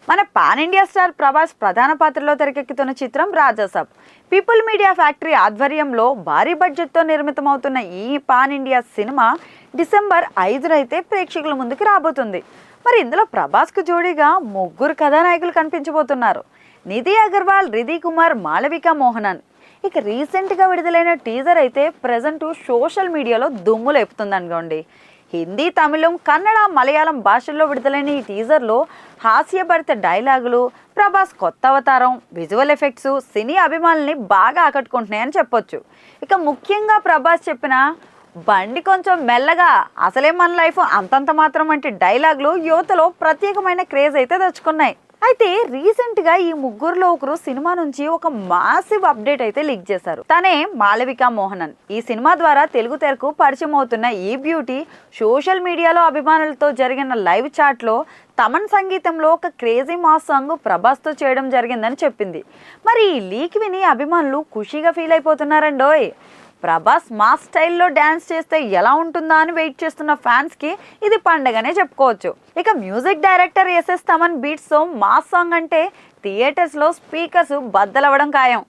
మన pan India star Prabhas ప్రధాన పాత్రలో తెరకెక్కుతున్న చిత్రం రాజాసాబ్. పీపుల్ మీడియా ఫ్యాక్టరీ ఆధ్వర్యంలో భారీ బడ్జెట్తో నిర్మితమవుతున్న ఈ పాన్ ఇండియా సినిమా డిసెంబర్ 5 అయితే ప్రేక్షకుల ముందుకు రాబోతుంది. మరి ఇందులో ప్రభాస్కు జోడీగా ముగ్గురు కథానాయకులు కనిపించబోతున్నారు. నిధి అగర్వాల్, రిధి కుమార్, మాళవిక మోహనన్. ఇక రీసెంట్గా విడుదలైన టీజర్ అయితే ప్రజెంట్ సోషల్ మీడియాలో దుమ్ము లేపుతుంది అనుకోండి. హిందీ, తమిళం, కన్నడ, మలయాళం భాషల్లో విడుదలైన ఈ టీజర్లో హాస్యభరిత డైలాగులు, ప్రభాస్ కొత్త అవతారం, విజువల్ ఎఫెక్ట్స్ సినీ అభిమానుల్ని బాగా ఆకట్టుకుంటున్నాయని చెప్పొచ్చు. ఇక ముఖ్యంగా ప్రభాస్ చెప్పిన బండి కొంచెం మెల్లగా, అసలే మన లైఫ్ అంతంత మాత్రం వంటి డైలాగులు యువతలో ప్రత్యేకమైన క్రేజ్ అయితే తెచ్చుకున్నాయి. అయితే రీసెంట్గా ఈ ముగ్గురులో ఒకరు సినిమా నుంచి ఒక మాసివ్ అప్డేట్ అయితే లీక్ చేశారు. తనే మాళవిక మోహనన్. ఈ సినిమా ద్వారా తెలుగు తెరకు పరిచయం అవుతున్న ఈ బ్యూటీ సోషల్ మీడియాలో అభిమానులతో జరిగిన లైవ్ చాట్లో తమన్ సంగీతంలో ఒక క్రేజీ మాస్ సాంగ్ ప్రభాస్తో చేయడం జరిగిందని చెప్పింది. మరి ఈ లీక్ విని అభిమానులు ఖుషీగా ఫీల్ అయిపోతున్నారండోయ్. ప్రభాస్ మాస్ స్టైల్లో డ్యాన్స్ చేస్తే ఎలా ఉంటుందా అని వెయిట్ చేస్తున్న ఫ్యాన్స్కి ఇది పండగనే చెప్పుకోవచ్చు. ఇక మ్యూజిక్ డైరెక్టర్ ఎస్ఎస్ తమన్ బీట్స్తో మాస్ సాంగ్ అంటే థియేటర్స్లో స్పీకర్స్ బద్దలవ్వడం ఖాయం.